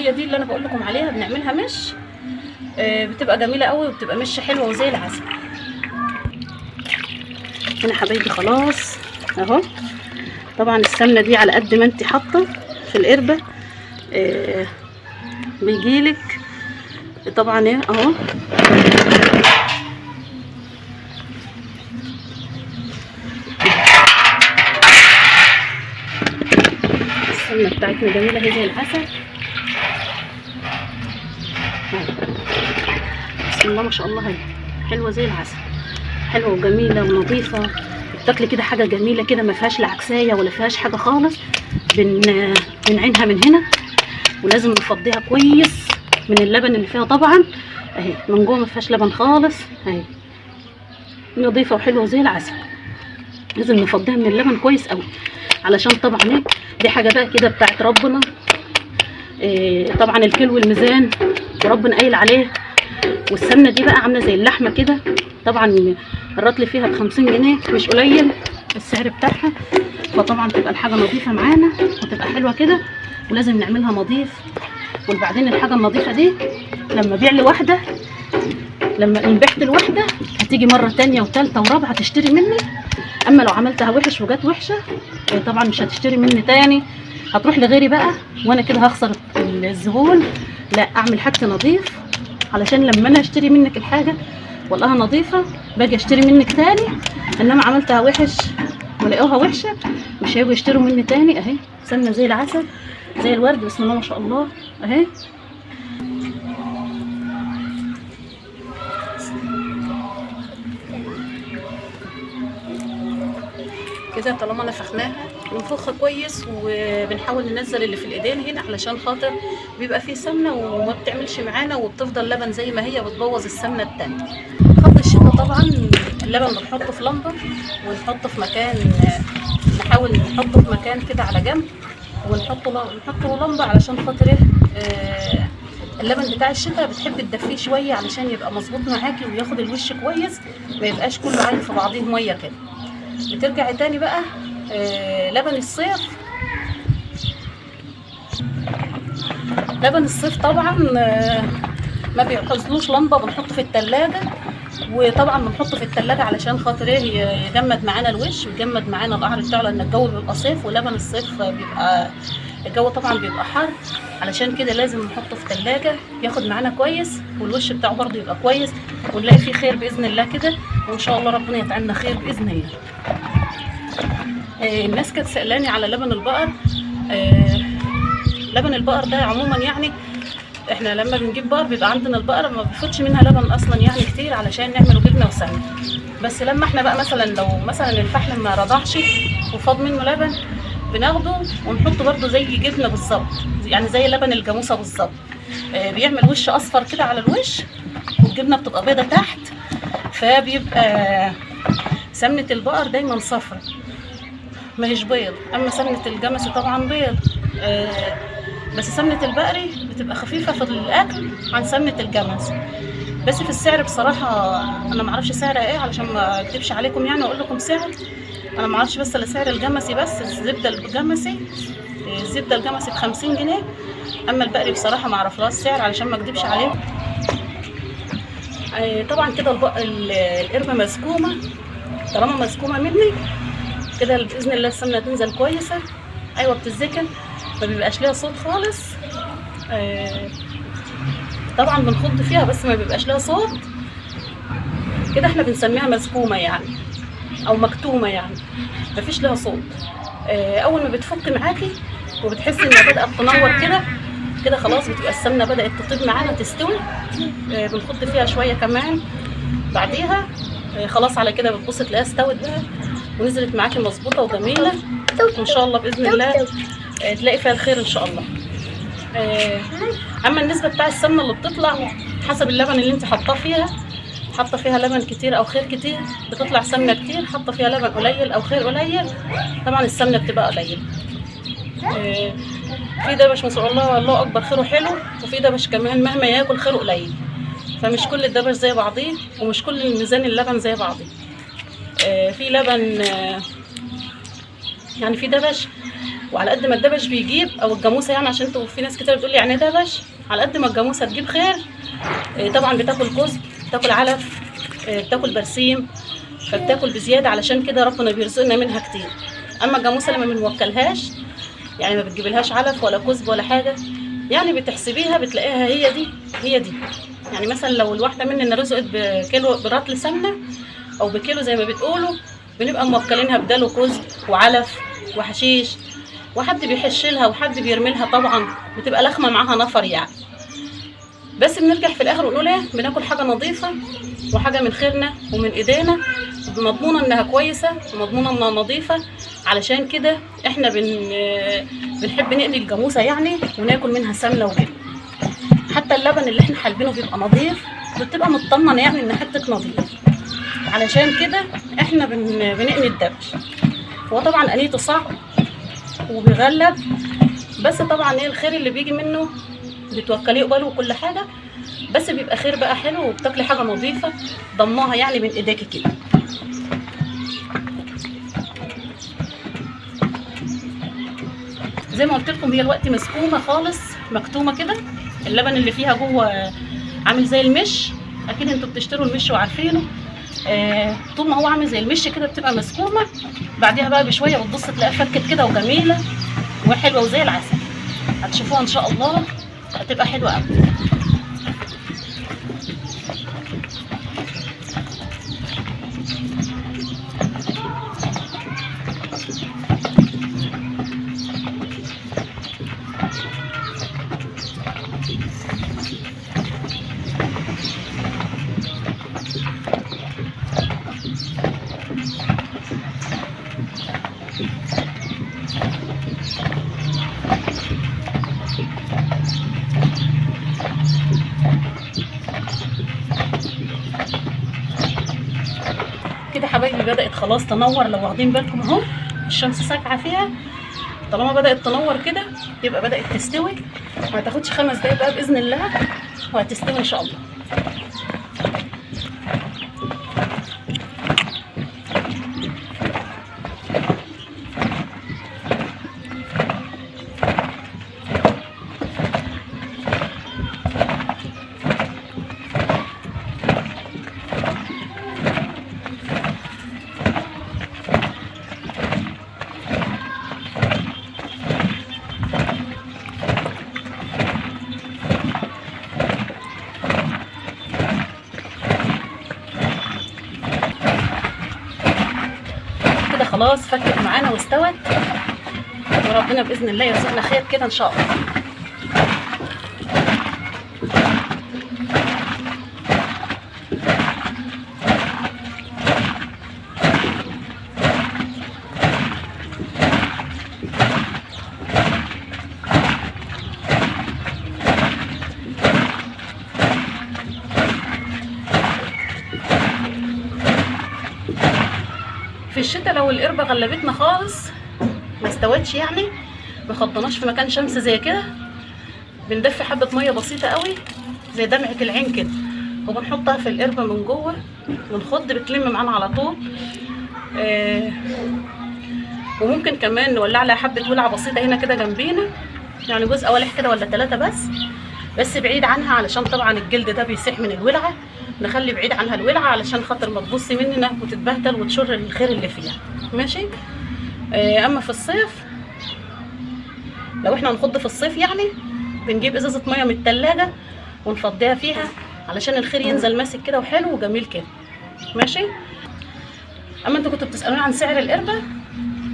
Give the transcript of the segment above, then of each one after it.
هي دي اللي انا بقول لكم عليها، بنعملها مش بتبقى جميله قوي وبتبقى مش حلوه وزي العسل. هنا حبايبي خلاص اهو. طبعا السمنه دي على قد ما انت حاطه في القربه بيجيلك طبعا ايه اهو. السمنه بتاعتنا جميله هي زي العسل. بسم الله ما شاء الله، هي حلوه زي العسل، حلوه وجميله ونظيفه. بتاكلي كده حاجه جميله كده ما فيهاش لا عكسايه ولا فيهاش حاجه خالص. بنعينها من هنا ولازم نفضيها كويس من اللبن اللي فيها طبعا اهي. من جوه ما فيهاش لبن خالص اهي، نظيفه وحلوه زي العسل. لازم نفضيها من اللبن كويس قوي علشان طبعا ايه دي حاجه بقى كده بتاعت ربنا. طبعا الكيلو والميزان وربنا قايل عليه. والسمنه دي بقى عامله زي اللحمه كده. طبعا الرطل فيها ب50 جنيه مش قليل السعر بتاعها. فطبعا تبقى الحاجه نظيفه معانا وتبقى حلوه كده، ولازم نعملها نظيف. وبعدين الحاجه النظيفه دي لما بيع لواحده، لما انبحت الواحده هتيجي مره تانية وثالثه ورابعه تشتري مني. اما لو عملتها وحش وجات وحشه طبعا مش هتشتري مني تاني، هتروح لغيري بقى وانا كده هخسر الزبون. لا، اعمل حاجتي نظيف علشان لما انا اشتري منك الحاجه والله نظيفه باجي اشتري منك تاني. انما عملتها وحش ولقوها وحشه مش هيجوا يشتروا مني تاني. اهي سمنه زي العسل زي الورد بسم الله ما شاء الله اهي. كده طالما نفخناها بنفخها كويس وبنحاول ننزل اللي في الايدين هنا علشان خاطر بيبقى فيه سمنه وما بتعملش معانا وبتفضل لبن زي ما هي بتبوظ السمنه التانيه. خط الشتا طبعا اللبن بنحطه في لمبه ونحطه في مكان، نحاول نحطه في مكان كده على جنب ونحطه له لمبه علشان خاطر اللبن بتاع الشتا بتحب تدفيه شويه علشان يبقى مظبوط معاكي وياخد الوش كويس، ما يبقاش كله عايم في بعضيه ميه كده. بترجعي تاني بقى لبن الصيف. لبن الصيف طبعا ما بيحوزلوش لمبه، بنحطه في التلاجة. وطبعا بنحطه في التلاجة علشان خاطر يجمد معانا الوش ويجمد معانا القعر بتاعه، لان الجو بيبقى صيف ولبن الصيف بيبقى الجو طبعا بيبقى حر. علشان كده لازم نحطه في تلاجة ياخد معانا كويس والوش بتاعه برضه يبقى كويس ونلاقي فيه خير باذن الله كده. وان شاء الله ربنا يجعلنا خير باذن الله. الناس كانت سألاني على لبن البقر. لبن البقر ده عموما يعني احنا لما بنجيب بقر بيبقى عندنا البقره ما بيفوتش منها لبن اصلا يعني كتير علشان نعمله جبنه وسمنه. بس لما احنا بقى مثلا لو مثلا الفحل ما رضعش وفاض منه لبن بناخده ونحطه برده زي جبنه بالظبط، يعني زي لبن الجاموسه بالظبط. بيعمل وش اصفر كده على الوش والجبنه بتبقى بيضه تحت. فبيبقى سمنه البقر دايما صفرا ما هيش بيض. اما سمنه الجمسي طبعا بيض. بس سمنه البقري بتبقى خفيفه في الاكل عن سمنه الجمسي. بس في السعر بصراحه انا ما اعرفش سعرها ايه علشان ما اكذبش عليكم يعني واقول لكم سعر. انا ما اعرفش بس لسعر الجمسي. بس الزبده الجمسي ب50 جنيه. اما البقري بصراحه ما اعرفلهاش سعر علشان ما اكذبش عليكم. طبعا كده القربه مسكومه. طالما مسكومه مني كده باذن الله السمنه تنزل كويسه. ايوه بتتزكن ما بيبقاش ليها صوت خالص. طبعا بنخض فيها بس ما بيبقاش لها صوت كده. احنا بنسميها مسكومه يعني او مكتومه يعني ما فيش لها صوت. اول ما بتفك معاكي وبتحسي انها بدات تنور كده خلاص بتبقى السمنه بدات تطيب معانا تستوي. بنخض فيها شويه كمان بعديها خلاص على كده بتبص تلاقيها استوت بقى ونزلت معاكي مظبوطه وجميله. وان شاء الله باذن الله تلاقي فيها الخير ان شاء الله. اما النسبه بتاع السمنه اللي بتطلع حسب اللبن اللي انت حاطاه فيها. حاطه فيها لبن كتير او خير كتير بتطلع سمنه كتير. حاطه فيها لبن قليل او خير قليل طبعا السمنه بتبقى قليله. في دبش ما شاء الله الله اكبر خيره حلو، وفي دبش كمان مهما ياكل خيره قليل. فمش كل الدبش زي بعضيه ومش كل الميزان اللبن زي بعضيه. في لبن يعني في دبش وعلى قد ما الدبش بيجيب او الجاموسه، يعني عشان انتوا في ناس كتير بتقول لي يعني دبش، على قد ما الجاموسه تجيب خير. طبعا بتاكل كزب، بتاكل علف، بتاكل برسيم، فبتاكل بزياده، علشان كده ربنا بيرزقنا منها كتير. اما الجاموسه لما بنوكلهاش، يعني ما بتجيبلهاش علف ولا كزب ولا حاجه، يعني بتحسبيها بتلاقيها هي دي هي دي. يعني مثلا لو الواحده مننا رزقت بكيلو برطل سمنه او بكيلو زي ما بتقولوا، بنبقى موكلينها بداله كزب وعلف وحشيش، وحد بيحش لها وحد بيرمي لها، طبعا بتبقى لخمه معاها نفر يعني. بس بنرجع في الاخر ونقول ايه، بناكل حاجه نظيفه وحاجه من خيرنا ومن ايدينا، مضمونه انها كويسه ومضمونه انها نظيفه. علشان كده احنا بنحب نقلي الجاموسه يعني وناكل منها سمنه وكده. حتى اللبن اللي احنا حالبينه بيبقى نظيف، بتبقى مطمنه يعني ان حتك نظيف. علشان كده احنا بنقلي الدبش. هو طبعا قليته صعب وبيغلب، بس طبعا ايه الخير اللي بيجي منه بتوكليه قباله وكل حاجه، بس بيبقى خير بقى حلو، وبتاكلي حاجه نظيفه ضمناها يعني من ايديكي كده. زي ما قلت لكم هي الوقت مسكومه خالص، مكتومه كده، اللبن اللي فيها جوه عامل زي المش، اكيد انتوا بتشتروا المش وعارفينه. طول ما هو عامل زي المش كده بتبقى مسكومه، بعديها بقى بشويه بتبص تلاقيها فكت كده وجميله وحلوه وزي العسل. هتشوفوها ان شاء الله، هتبقى حلوه قوي. كده حبايبي بدأت خلاص تنور، لو واخدين بالكم اهو الشمس ساكعه فيها. طالما بدأت تنور كده يبقى بدأت تستوي، ما تاخدش 5 دقايق بقى بإذن الله وهتستوي إن شاء الله. خلاص فكت معانا واستوت، وربنا باذن الله يرزقنا خير كده ان شاء الله. في الشتاء لو القربة غلبتنا خالص ما استوتش، يعني ما خضناش في مكان شمس زي كده، بندفي حبة مية بسيطة قوي زي دمعة العين كده، وبنحطها في القربة من جوه ونخض، بتلم معانا على طول. وممكن كمان نولع لها حبة ولعة بسيطة هنا كده جنبينا، يعني جزء ولح كده ولا 3 بس بعيد عنها، علشان طبعا الجلد ده بيسيح من الولعة، نخلي بعيد عنها الولعة علشان خاطر ما تبصي مننا وتتبهدل وتشر الخير اللي فيها، ماشي. اما في الصيف لو احنا هنخض في الصيف يعني بنجيب ازازة مية من التلاجة ونفضيها فيها علشان الخير ينزل ماسك كده وحلو وجميل كده، ماشي. اما انتوا كنتوا بتسألوني عن سعر القربة،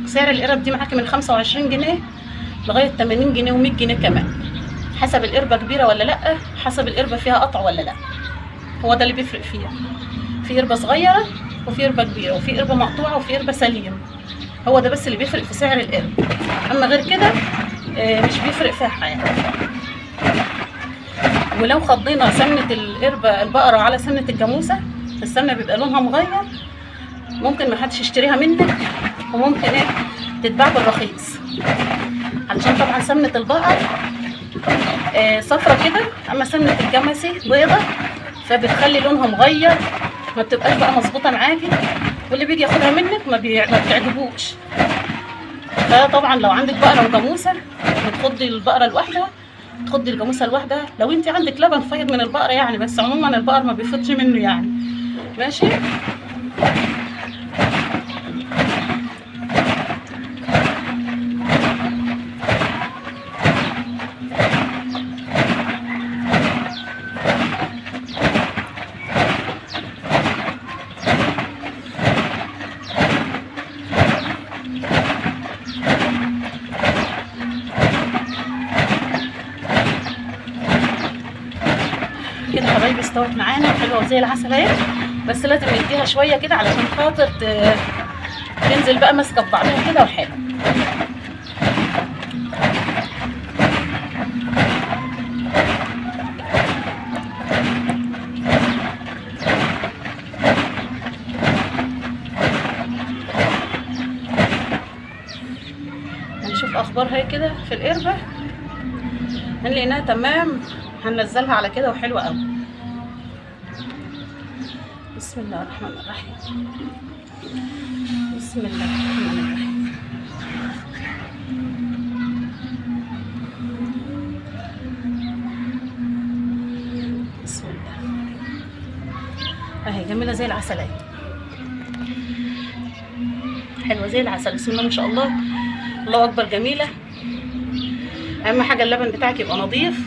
سعر القرب دي معاكي من 25 جنيه لغاية 80 جنيه و100 جنيه كمان، حسب القربة كبيرة ولا لا، حسب القربة فيها قطع ولا لا، هو ده اللي بيفرق فيها. في قربة صغيرة وفي قربة كبيرة، وفي قربة مقطوعة وفي قربة سليم، هو ده بس اللي بيفرق في سعر القرب. اما غير كده مش بيفرق فيها حاجة. ولو خضينا سمنة القربة البقرة على سمنة الجاموسة، السمنة بيبقى لونها مغير، ممكن محدش يشتريها منك، وممكن تتباع بالرخيص، علشان طبعا سمنة البقر صفرة كده، اما سمنة الجاموسي بيضة، فبتخلي لونها مغير، ما بتبقاش بقى مظبوطه معاكي، واللي بيجي ياخدها منك ما بتعجبوش. فطبعا لو عندك بقره وجاموسه بتخضي البقره لوحدها، تخضي الجاموسه لوحدها. لو انت عندك لبن فايض من البقره يعني، بس عموما البقر ما بيفيضش منه يعني. ماشي. كده حبايبي استوت معانا حلوه زي العسل اهي، بس لازم نديها شويه كده علشان خاطر تنزل بقى ماسكه في بعضها كده وحلو. هنشوف اخبارها كده في القربه، هنلاقيناها تمام هننزلها على كده وحلوه قوي. بسم الله الرحمن الرحيم. بسم الله الرحمن الرحيم. بسم الله. اهي جميله زي العسل اهي، حلوه زي العسل. بسم الله ما شاء الله، الله اكبر، جميله. اهم حاجه اللبن بتاعك يبقى نظيف،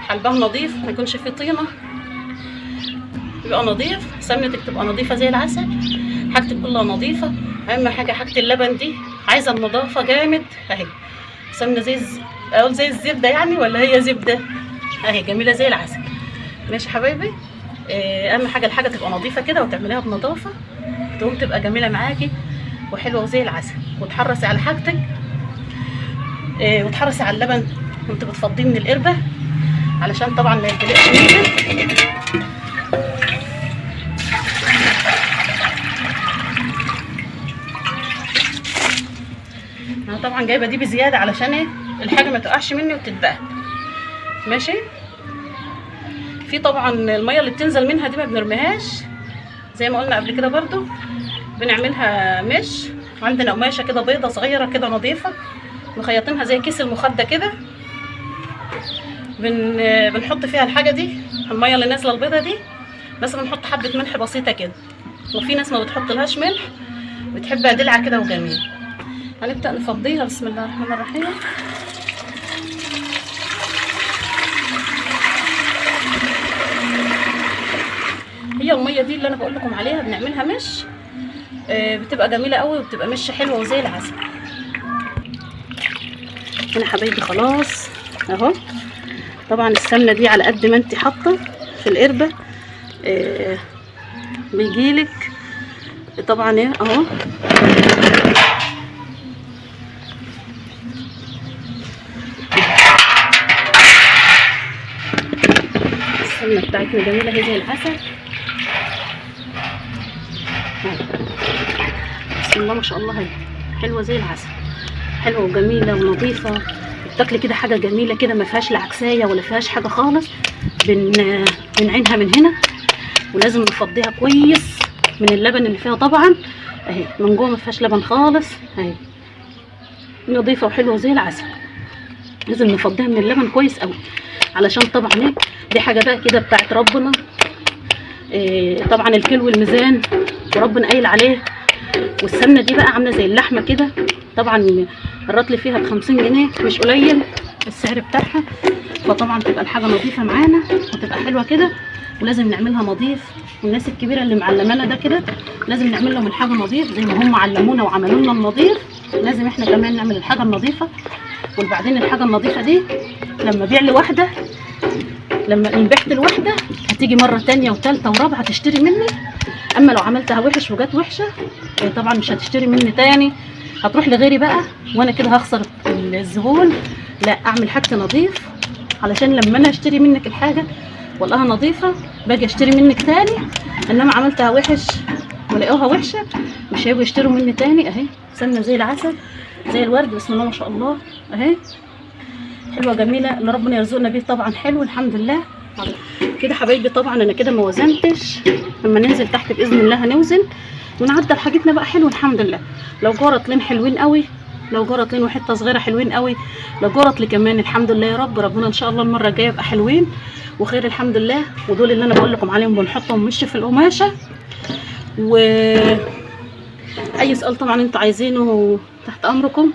حلبها نظيف، ما يكونش فيه طينه، يبقى نظيف. سمنتك تبقى نظيفه زي العسل، حاجتك كلها نظيفه. اهم حاجه حاجه اللبن دي عايزه النظافه جامد. اهي سمنه اقول زي الزبده يعني، ولا هي زبده؟ اهي جميله زي العسل. ماشي حبايبي. اهم حاجه الحاجه تبقى نظيفه كده وتعمليها بنظافه، تقوم تبقى جميله معاكي وحلوه وزي العسل. وتحرصي على حاجتك، وتحرصي على اللبن وانت بتفضيه من القربه علشان طبعا ما يتدلقش منك. انا طبعا جايبه دي بزياده علشان ايه؟ الحاجه ما تقعش مني وتتبهدل. ماشي. في طبعا الميه اللي بتنزل منها دي ما بنرميهاش، زي ما قلنا قبل كده برضو بنعملها مش. عندنا قماشه كده بيضه صغيره كده نظيفه، مخيطينها زي كيس المخده كده، بنحط فيها الحاجه دي، الميه اللي نازله البيضه دي، بس بنحط حبه ملح بسيطه كده. وفي ناس ما بتحط لهاش ملح، بتحبها دلعه كده وجميل. هنبدا نفضيها. بسم الله الرحمن الرحيم. هي الميه دي اللي انا بقول لكم عليها بنعملها مش، بتبقى جميله قوي وبتبقى مش حلوه وزي العسل. هنا حبايبي خلاص اهو. طبعا السمنه دي على قد ما انت حاطه في القربه بيجيلك طبعا ايه اهو. السمنه بتاعتنا جميله هي زي العسل. بسم الله ما شاء الله، هي حلوه زي العسل، حلوه وجميله ونظيفه. بتاكلي كده حاجه جميله كده، ما فيهاش لا عكسايه ولا فيهاش حاجه خالص. بنعينها من هنا، ولازم نفضيها كويس من اللبن اللي فيها طبعا. اهي من جوه ما فيهاش لبن خالص، اهي نظيفه وحلوه زي العسل. لازم نفضيها من اللبن كويس قوي، علشان طبعا ايه دي حاجه بقى كده بتاعت ربنا. طبعا الكيلو والميزان وربنا قايل عليه. والسمنه دي بقى عامله زي اللحمه كده، طبعا الرطل فيها ب50 جنيه، مش قليل السعر بتاعها. فطبعا تبقى الحاجه نظيفه معانا وتبقى حلوه كده، ولازم نعملها نظيف. والناس الكبيره اللي معلمانا ده كده لازم نعمل لهم الحاجه نظيف، زي ما هم علمونا وعملوا لنا النظيف، لازم احنا كمان نعمل الحاجه النظيفه. وبعدين الحاجه النظيفه دي لما بيع لي واحده، لما انبحت الواحده هتيجي مره تانية وثالثه ورابعه تشتري مني. اما لو عملتها وحش وجات وحشه طبعا مش هتشتري مني تاني، هتروح لغيري بقى، وانا كده هخسر الزبون. لا، اعمل حاجتي نظيف، علشان لما انا اشتري منك الحاجه والاقيها نظيفه باجي اشتري منك تاني. انما عملتها وحش ولقوها وحشه مش هيبقوا يشتروا مني تاني. اهي سمنه زي العسل زي الورد، بسم الله ما شاء الله، اهي حلوه جميله اللي ربنا يرزقنا بيه طبعا. حلو الحمد لله كده حبايبي. طبعا انا كده ما وزنتش، لما ننزل تحت باذن الله هنوزن. ونعدل حاجتنا بقى حلو الحمد لله. لو جرطلين حلوين قوي، لو جرطلين وحته صغيره حلوين قوي، لو جرطلي كمان الحمد لله يا رب. ربنا ان شاء الله المره الجايه يبقى حلوين وخير الحمد لله. ودول اللي انا بقول لكم عليهم بنحطهم مش في القماشه. و اي سؤال طبعا انتوا عايزينه تحت امركم،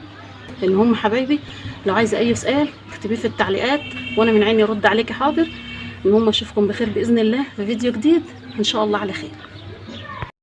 لان هم حبايبي. لو عايزه اي سؤال اكتبيه في التعليقات وانا من عيني ارد عليكي حاضر. المهم اشوفكم بخير باذن الله في فيديو جديد ان شاء الله على خير.